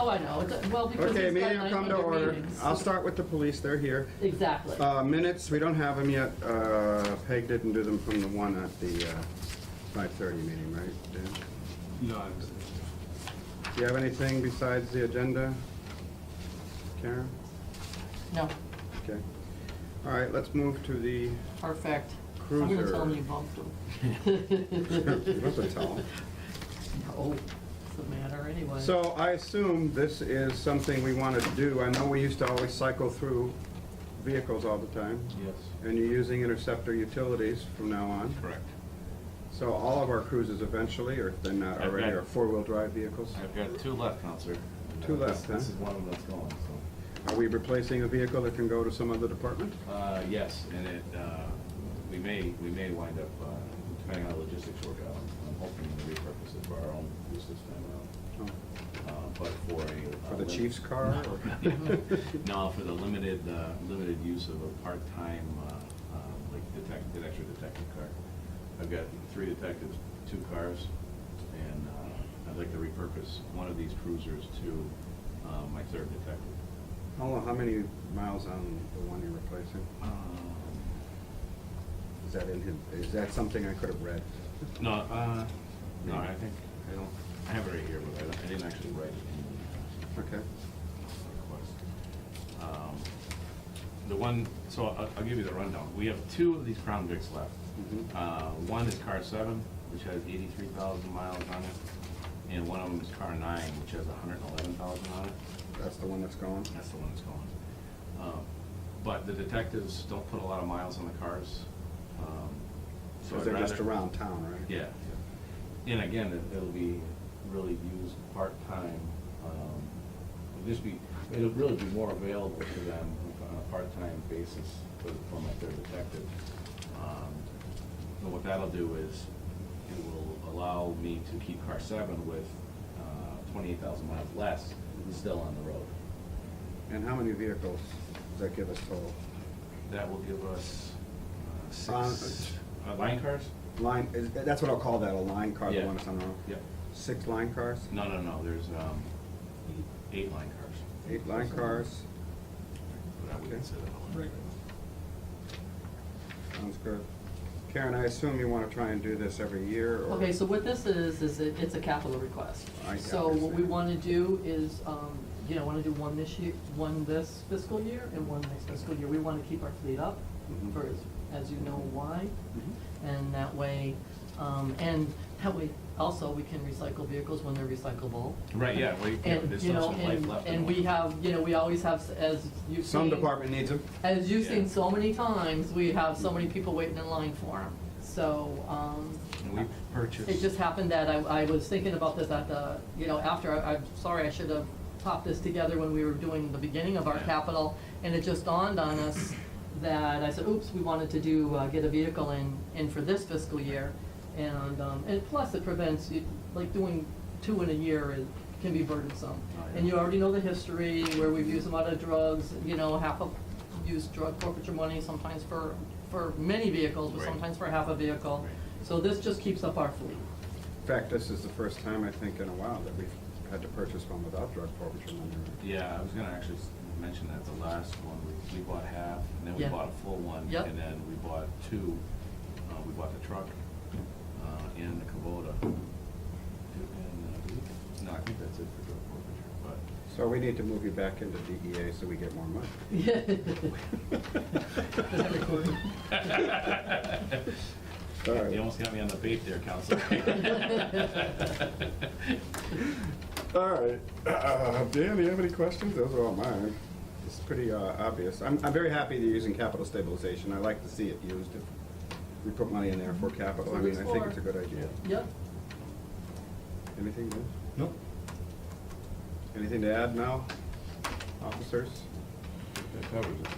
Oh, I know. Well, because Okay, he's got meeting will come to 900 order. meetings. I'll start with the police, they're here. Exactly. Minutes, we don't have them yet. Peg didn't do them from the one at the 5:30 meeting, right, Dan? No, Do you have anything besides the agenda, Karen? No, Okay. All right, let's move to the perfect. Cruiser. Someone tell me about them. What's it tell? No, what's the matter anyway? So I assume this is something we want to do. I know we used to always cycle through vehicles all the time, yes, and you're using Interceptor Utilities from now on. correct. So all of our cruisers eventually, or if they're not I've already, got- are four-wheel drive vehicles? I've got two left, Counselor. Two left, This huh? is one of them that's going, so. Are we replacing a vehicle that can go to some other department? Yes, and we may wind up, depending on how logistics work out, I'm hoping to repurpose it for our own use this time around. Oh, But for a. For the chief's car? or- No, for the limited use of a part-time, like extra detective car. I've got 3 detectives, 2 cars, and I'd like to repurpose one of these cruisers to my 3rd detective. How many miles on the one you're replacing? Is that in him, is that something I could have read? No, I think, I have it right here, but I didn't actually write it in Okay. the request. The one, so I'll give you the rundown. We have 2 of these Crown Vics left. Mhm. One is car 7, which has 83,000 miles on it, and one of them is car 9, which has 111,000 on it. That's the one that's going? That's the one that's going. But the detectives don't put a lot of miles on the cars. So Because I'd they're just rather- around town, right? Yeah. And again, it'll be really used part-time. It'll really be more available to them on a part-time basis for my 3rd detective. And what that'll do is, it will allow me to keep car 7 with 28,000 miles less, still on the road. And how many vehicles does that give us total? That will give us 6 line cars? Line, that's what I'll call that, a line car, the Yeah. one that's on the road? Yep. 6 line cars? No, there's 8 line cars. 8 line cars, But I would Okay. consider the line. sounds good. Karen, I assume you want to try and do this every year, or? Okay, so what this is it's a capital request. I So what we understand. want to do is, want to do one this year, one this fiscal year, and one next fiscal year. We want to keep our fleet up Mhm. for, as you know why. Mhm. And that way, also we can recycle vehicles when they're recyclable. Right, yeah, And, there's you still know, some life left. in and them. we have, we always have, as you've seen. Some department needs them. As you've seen Yeah. so many times, we have so many people waiting in line for them. So, And we purchased. it just happened that I was thinking about this at the, after, I'm sorry, I should have popped this together when we were doing the beginning of our Yeah. capital, and it just dawned on us that I said, oops, we wanted to do, get a vehicle in for this fiscal year. And plus it prevents, like doing 2 in a year can be burdensome. Oh, yeah. And you already know the history, where we've used a lot of drugs, half of used drug forfeiture money, sometimes for many vehicles, but Right. sometimes for half a vehicle. Right. So this just keeps up our fleet. In fact, this is the first time, I think, in a while that we've had to purchase one without drug forfeiture money. Yeah, I was gonna actually mention that the last one, we bought half, and then we Yeah. bought a full one. Yep. And then we bought 2, we bought the truck, and the Kubota. No, I think that's it for drug forfeiture, but. So we need to move you back into DEA so we get more money. Yeah. Is that recording? All right. You almost got me on the bait there, Counselor. All right. Dan, do you have any questions? Those are all mine. It's pretty obvious. I'm very happy they're using capital stabilization. I like to see it used. If we put money in there for capital, I mean, I think it's a good idea. Yep. Anything, Liz? Nope. Anything to add now, officers? That covers it.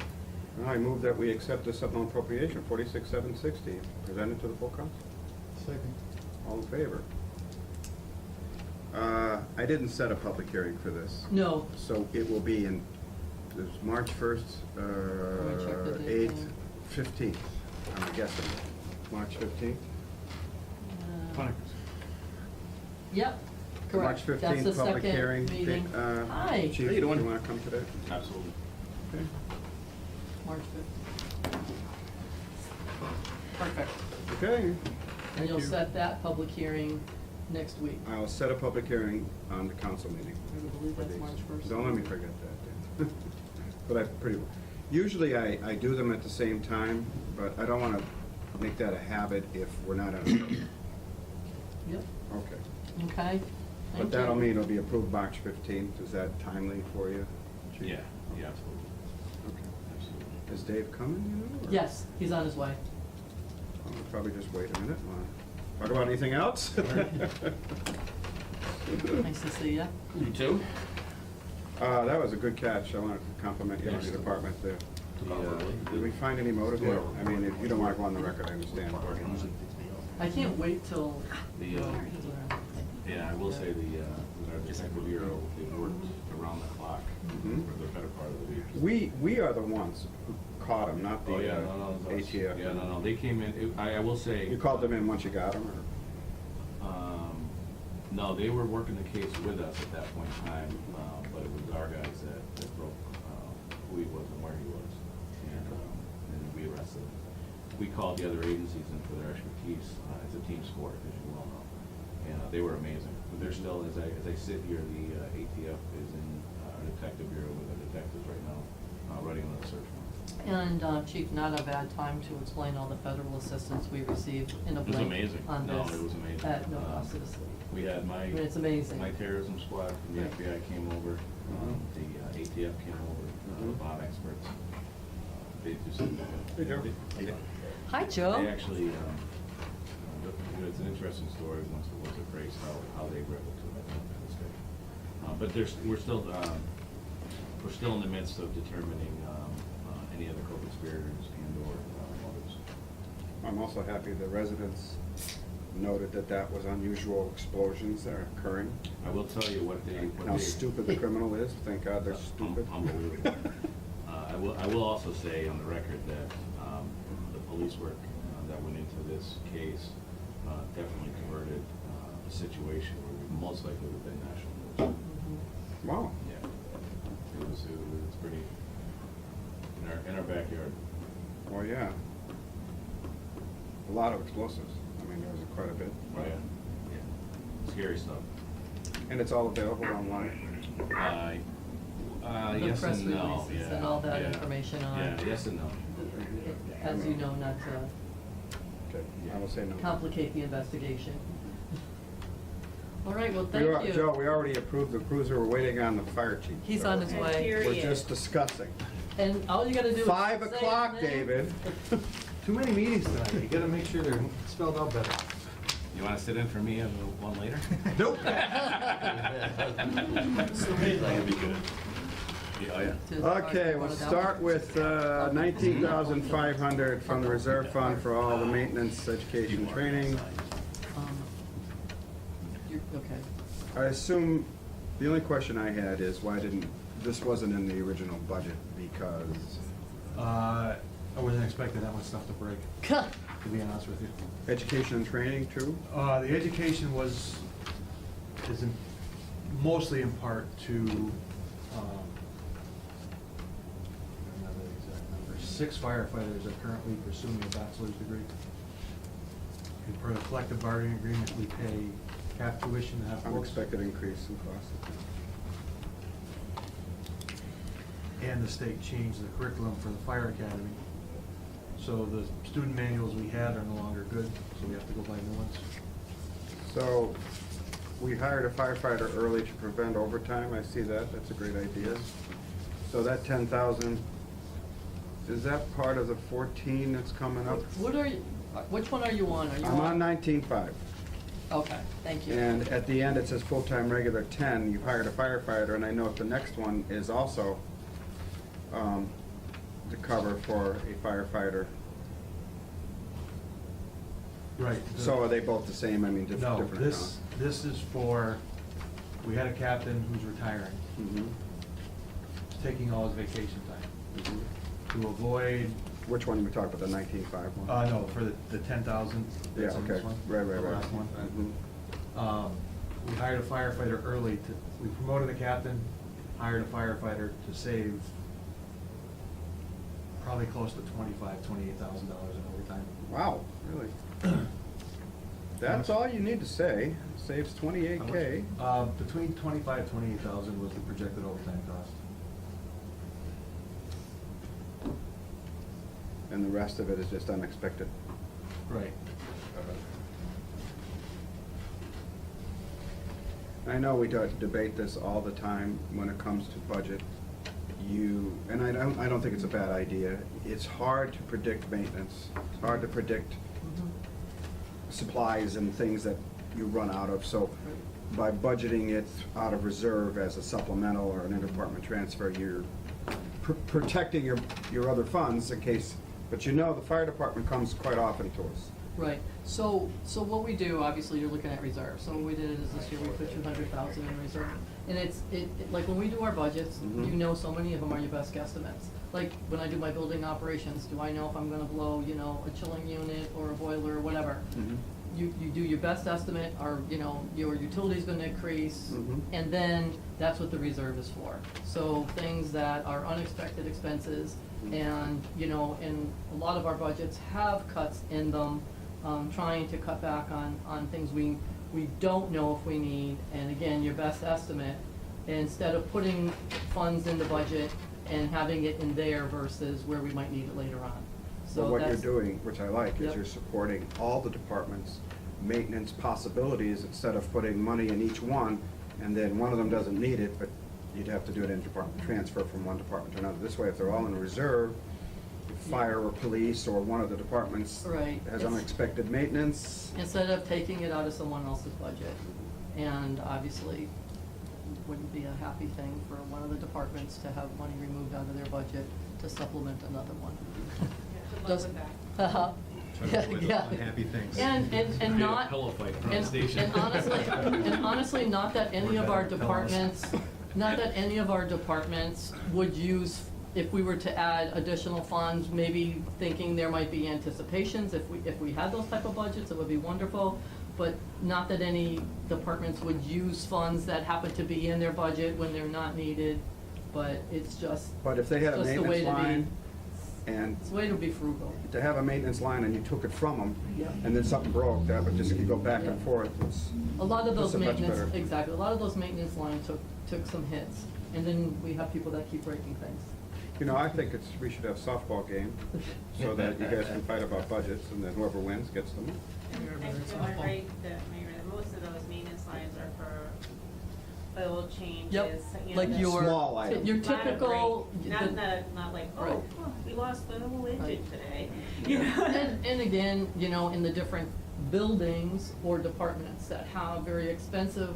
I move that we accept the supplemental appropriation, 46,760, presented to the full council. Second. All in favor? I didn't set a public hearing for this. No. So it will be in, there's March 1st, me check the date 8th, again. 15th, I'm guessing. March 15th? Yep. March Correct. That's 15th, the public second hearing. meeting. Hi. Chief, How you you doing? want to come to that? Absolutely. Okay. March 5th. Perfect. Okay. And Thank you'll you. set that public hearing next week. I'll set a public hearing on the council meeting. I believe that's March 1st. Don't let me forget that, Dan. But I pretty, usually I do them at the same time, but I don't want to make that a habit if we're not on a schedule. Yep, Okay. okay. But Thank that'll you. mean it'll be approved March 15th. Is that timely for you? Chief? Yeah, yeah, absolutely, Okay. absolutely. Is Dave coming, you know? or- Yes, he's on his way. I'll probably just wait a minute. Talk about anything else? Nice to see you. You too? That was a good catch. I want to compliment you on your department there. Did we find any motive there? I mean, if you don't want to go on the record, I understand. I can't wait till. The, Yeah, I will say our detective bureau, they worked around the clock Mhm. for the better part of the week. We are the ones who caught him, not the Oh, yeah, no, that's- ATF. Yeah, no, they came in, I will say. You called them in once you got them, or? No, they were working the case with us at that point in time, but it was our guys that broke who he was and where he was, and we arrested him. We called the other agencies in for their expertise. It's a team sport, as you well know, and they were amazing. But they're still, as I sit here, the ATF is in our detective bureau with our detectives right now, running another search warrant. And Chief, not a bad time to explain all the federal assistance we received in a It was blink amazing. on No, this. it was amazing. At no cost to the city. We had I mean, it's amazing. my terrorism squad from the FBI came over, the ATF came over, the bomb experts. They just. Hey, Joe. Hi, Joe. They actually, it's an interesting story once it was appraised, how they were able to this day. But we're still in the midst of determining any other co-conspirators and/or motives. I'm also happy the residents noted that was unusual explosions that are occurring. I will tell you what they. How stupid the criminal is. Thank God they're stupid. Unbelievable. I will also say on the record that the police work that went into this case definitely converted a situation where we most likely would have been national news. Mhm. Wow. Yeah. It was pretty, in our backyard. Oh, yeah. A lot of explosives. I mean, there was quite a bit. Oh, yeah. Yeah. Scary stuff. And it's all available online. The Yes press and no, releases yeah. and all that Yeah. information on. Yeah, yes and no. As you know, not to Okay, I will say no. complicate the investigation. All right, well, We thank are- you. Joe, we already approved the cruiser. We're waiting on the fire chief. He's so on his way. Here We're he just is. discussing. And all you gotta do is. 5 say his o'clock, name. David. Too many meetings tonight, you gotta make sure they're spelled out better. You wanna sit in for me and one later? Nope. That'd be good. Yeah, oh, yeah. To- Okay, we'll wanna down- start with 19,500 from the reserve fund for all the maintenance, education, training. Okay. I assume, the only question I had is why this wasn't in the original budget, because I wasn't expecting that much stuff to break, to be honest with you. education and training too? The education mostly in part to, I don't remember the exact number, 6 firefighters are currently pursuing a bachelor's degree. And per the collective bargaining agreement, we pay half tuition and half books. Unexpected increase in cost. And the state changed the curriculum for the fire academy. So the student manuals we had are no longer good, so we have to go buy new ones. So, we hired a firefighter early to prevent overtime, I see that, that's a great idea. So that 10,000, is that part of the 14 that's coming up? What are you, which one are you on? Are you I'm on 19.5, Okay, thank you. and at the end it says full-time regular 10, you've hired a firefighter, and I know the next one is also the cover for a firefighter. Right. So are they both the same, I mean, No, different accounts? this is for, we had a captain who's retiring, Mhm, he's taking all his vacation time. mhm. To avoid, Which one we talked about, the 19.5 one? no, for the 10,000. Yeah, that's in this okay, one, right, the right. last one. Mhm. we hired a firefighter early we promoted a captain, hired a firefighter to save probably close to $28,000 in overtime. Wow, really? That's all you need to say. Saves 28K. Between 25 and 28,000 was the projected overtime cost. And the rest of it is just unexpected. Right. I know we debate this all the time when it comes to budget. And I don't think it's a bad idea. It's hard to predict maintenance. It's hard to predict supplies and things that you run out of. So by budgeting it out of reserve as a supplemental or an interdepartment transfer, you're protecting your other funds in case, but you know the fire department comes quite often to us. Right, so what we do, obviously, you're looking at reserve, so what we did is this year, we put 200,000 in reserve. And it like, when we do our budgets, Mhm. you know so many of them are your best guesstimates. Like, when I do my building operations, do I know if I'm gonna blow, you know, a chilling unit or a boiler or whatever? You do your best estimate, or, you know, your utility's gonna increase, Mhm. and then that's what the reserve is for. So things that are unexpected expenses, and, you know, and a lot of our budgets have cuts in them, trying to cut back on things we don't know if we need, and again, your best estimate, instead of putting funds in the budget and having it in there versus where we might need it later on. So So what you're that's, doing, which I like, is Yep. you're supporting all the departments' maintenance possibilities instead of putting money in each one, and then one of them doesn't need it, but you'd have to do an interdepartment transfer from one department to another. This way, if they're all in reserve, fire or police or one of the departments Right. has It's- unexpected maintenance. instead of taking it out of someone else's budget. And obviously, wouldn't be a happy thing for one of the departments to have money removed out of their budget to supplement another one. Good luck with that. Yeah. Unhappy things. And Be a not, pillow fight around the and station. and honestly, not that any Or of our better pillows. departments would use, if we were to add additional funds, maybe thinking there might be anticipations, if we had those type of budgets, it would be wonderful. But not that any departments would use funds that happen to be in their budget when they're not needed, but it's just, But if they had a just the way maintenance to be, line, and it's a way to be frugal. to have a maintenance line and you took it from them, Yeah. and then something broke, that would just, you go back and Yeah. forth. It's- A lot of those It's a much maintenance, better- exactly, a lot of those maintenance lines took some hits, and then we have people that keep breaking things. You know, I think we should have softball game, so that you guys can fight about budgets, and then whoever wins gets them. Actually, I write that, Mayor, that most of those maintenance lines are for oil changes. Yep, you know, like the- your, Small items. your Not a typical. great- Not like, Right. oh, we lost the whole engine Right. today. You know? And again, you know, in the different buildings or departments that have very expensive,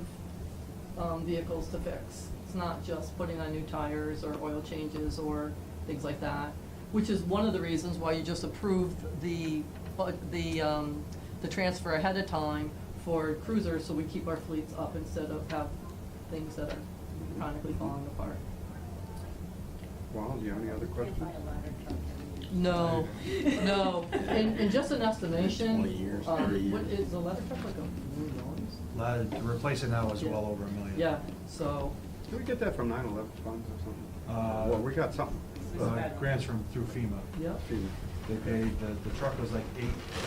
vehicles to fix. It's not just putting on new tires or oil changes or things like that, which is one of the reasons why you just approved the transfer ahead of time for cruisers, so we keep our fleets up instead of have things that are chronically falling apart. Well, do you have any other questions? No, no, and just an estimation, 20 years, 30 what years. is the ladder truck like $1 million? To replace it now is Yeah. well over $1 million. Yeah, so, Did we get that from 9/11 funds or something? Uh, Well, we got something. Grants through FEMA. yeah, FEMA. They paid, the truck was like 8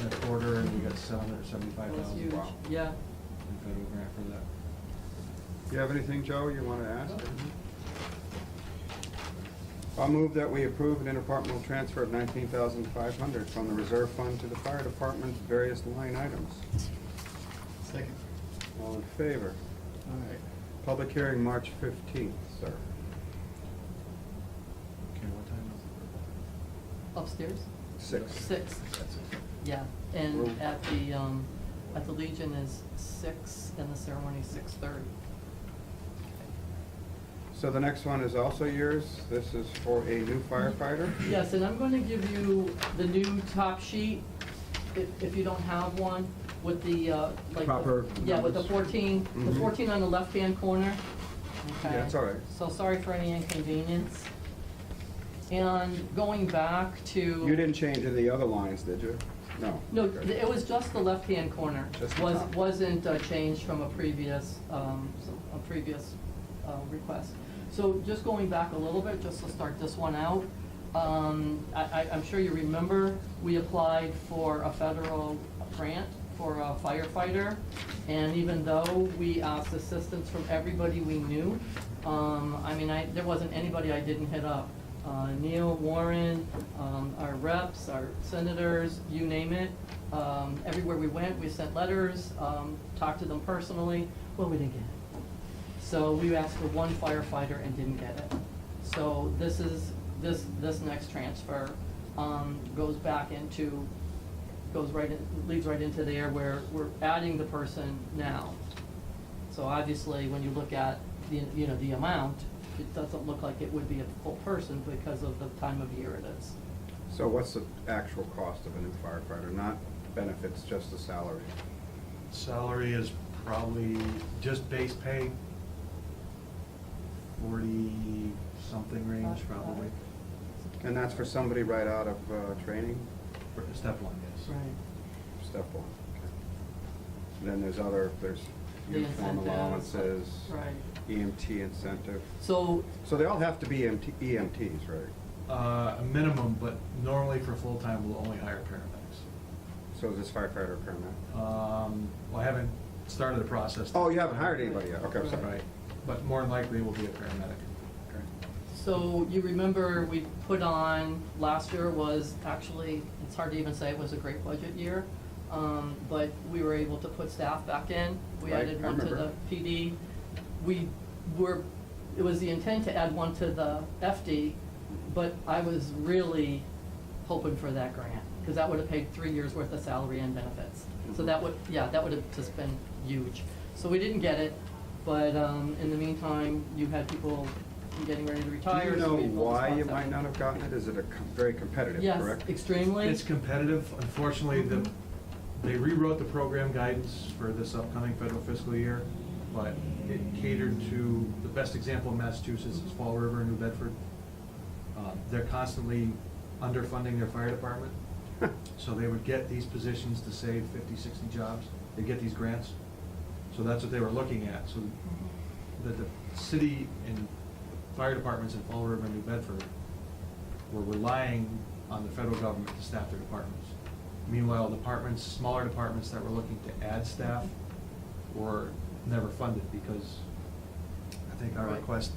1/4, and we got that was $775,000 huge, Wow. yeah. in federal grant for that. You have anything, Joe, you want to ask? I'll move that we approve an interdepartmental transfer of $19,500 from the reserve fund to the fire department's various line items. Second. All in favor? All right. Public hearing, March 15th, sir. Okay, what time is Upstairs? 6. 6, it? yeah, and Room. at the Legion is 6, and the ceremony is 6:30. So the next one is also yours. This is for a new firefighter. Yes, and I'm gonna give you the new top sheet, if you don't have one, with the, like. Proper Yeah, with the numbers. 14, the Mhm. 14 on the left-hand corner. Okay. Yeah, it's all right. So sorry for any inconvenience. And going back to. You didn't change any of the other lines, did you? No. No, Okay. it was just the left-hand corner. Just the Was, top. wasn't changed from a previous request. So just going back a little bit, just to start this one out, I'm sure you remember, we applied for a federal grant for a firefighter, and even though we asked assistance from everybody we knew, there wasn't anybody I didn't hit up. Neil, Warren, our reps, our senators, you name it. Everywhere we went, we sent letters, talked to them personally. Well, we didn't get it. So we asked for one firefighter and didn't get it. So this next transfer goes back into, leads right into there where we're adding the person now. So obviously, when you look at the amount, it doesn't look like it would be a full person because of the time of year it is. So what's the actual cost of a new firefighter? Not benefits, just the salary? Salary is probably just base pay, 40-something range, probably. And that's for somebody right out of training? For step one, yes. Right. Step one. Okay. And then there's The uniform incentives. allowances, Right. EMT incentive. So, So they all have to be EMTs, right? A minimum, but normally for full-time, we'll only hire paramedics. So is this firefighter or paramedic? Well, I haven't started the process. Oh, you haven't hired anybody yet? Okay, I'm sorry. Right, but more than likely, it will be a paramedic. Okay. so you remember we put on, last year was actually, it's hard to even say it was a great budget year, but we were able to put staff back in. We Right, added I one to the remember. PD. It was the intent to add one to the FD, but I was really hoping for that grant, because that would have paid 3 years' worth of salary and benefits. So that would have just been huge. So we didn't get it, but in the meantime, you had people getting ready to Do retire. you so know we had all the why you spots might out. not have gotten it? Is it very competitive, Yes, correct? extremely. It's competitive. Unfortunately, Mhm. they rewrote the program guidance for this upcoming federal fiscal year, but it catered to, the best example in Massachusetts is Fall River and New Bedford. They're constantly underfunding their fire department, so they would get these positions to save 50, 60 jobs. They get these grants. So that's what they were looking at. So that the city and fire departments in Fall River and New Bedford were relying on the federal government to staff their departments. Meanwhile, smaller departments that were looking to add staff were never funded because I think our Right. request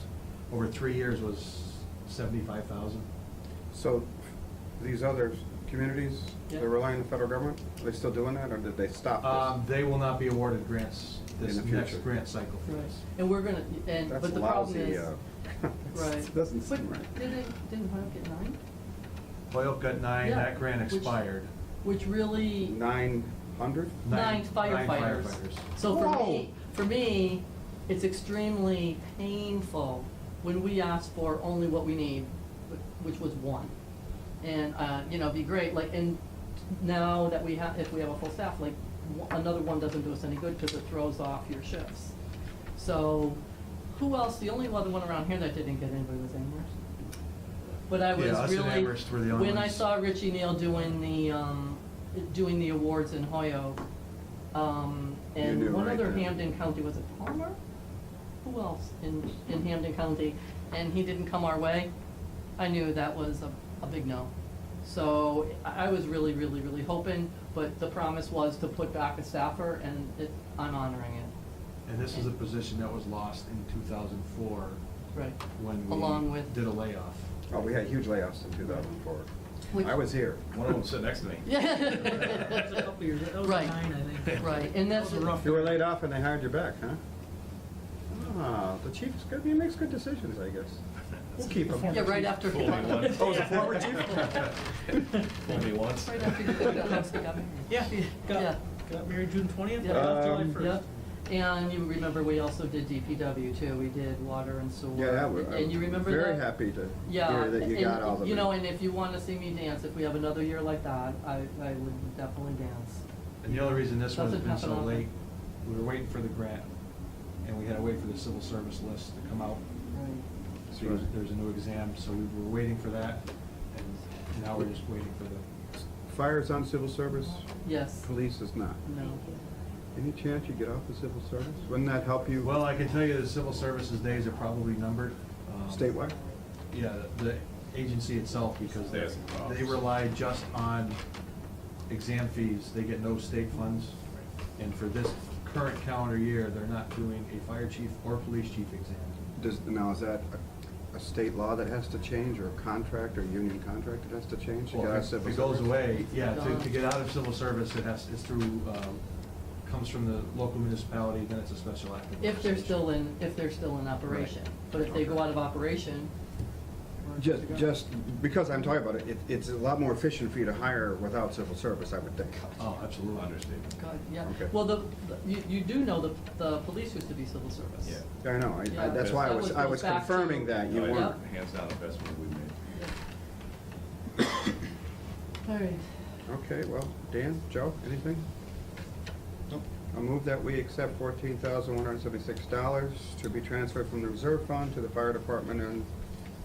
over 3 years was 75,000. So these other communities, Yeah. they're relying on the federal government? Are they still doing that, or did they stop this? They will not be awarded grants this In the next future. grant cycle for Right, this. and we're gonna, That's but the problem lousy, is, right. It doesn't But seem right. didn't Hoyoke get 9? Hoyoke got 9, Yeah, that grant which- expired. Which really, 900? nine Nine firefighters. firefighters. So Whoa. for me, it's extremely painful when we ask for only what we need, which was 1. And, it'd be great, and now that if we have a full staff, another one doesn't do us any good because it throws off your shifts. So, who else? The only other one around here that didn't get anybody was Amherst. But I was Yeah, us and really, Amherst were the only when I ones. saw Richie Neal doing the awards in Hoyoke, You and knew one right other then. Hampden County, was it Palmer? Who else in Hampden County? And he didn't come our way. I knew that was a big no. So I was really, really, really hoping, but the promise was to put back a staffer, and I'm honoring it. And this is a position that was lost in 2004 Right. when Along we with- did a layoff. Oh, we had huge layoffs in 2004. Which- I was here. One of them sit next to me. That was a couple years, that was Right. 9, I think. Right, and that's, That was a rough You were year. laid off and they hired you back, huh? Ah, the chief is good, he makes good decisions, I guess. We'll keep him. yeah, right after. Fool me once. Oh, was it former chief? Fool me once. Right after you got the house, they got married. Yeah, Yeah. got married June 20th, Yeah. got off July 1st. Yep, and you remember we also did DPW too, we did water and sewer. Yeah, And you remember that? Very happy to Yeah, hear that you and, got all of it. and if you wanna see me dance, if we have another year like that, I would definitely dance. And the only reason this one's Doesn't been happen so often. late, we were waiting for the grant, and we had to wait for the civil service list to come out. Right. So there's a new exam, so we were waiting for that, and now we're just waiting for the fire's on civil service, Yes, police is not. no. Any chance you get off the civil service? Wouldn't that help you Well, I can tell you the civil services days are probably numbered. statewide? Yeah, the agency itself, because They have some problems. they rely just on exam fees, they get no state funds. And for this current calendar year, they're not doing a fire chief or police chief exam. Now, is that a state law that has to change, or a contract, or union contract that has to change to get Well, out of if civil it service? goes away, yeah, to get out of civil service, it's through, comes from the local municipality, then it's a special act of If they're legislation. still in operation. But if they go out of operation, we're good to go. Just, because I'm talking about it, it's a lot more efficient for you to hire without civil service, I would think. Oh, absolutely. Understatement. God, yeah. Okay. Well, you do know the police used to be civil service. Yeah. I know, Yeah. that's why I That was goes back to- confirming that, you No, weren't. Yep. Hands down, the best move we made. All right. Okay, well, Dan, Joe, anything? Nope. I'll move that we accept $14,176 to be transferred from the reserve fund to the fire department and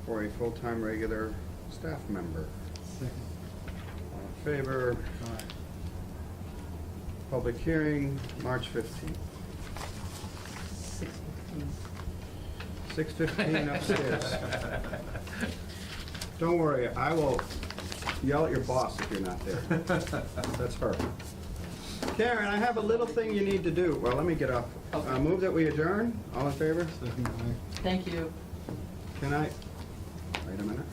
for a full-time regular staff member. All in favor? Public hearing, March 15th. 6:15 upstairs. Don't worry, I will yell at your boss if you're not there. That's her. Karen, I have a little thing you need to do. Well, let me get up. Okay. Move that we adjourn. All in favor? Thank you. Can I? Wait a minute.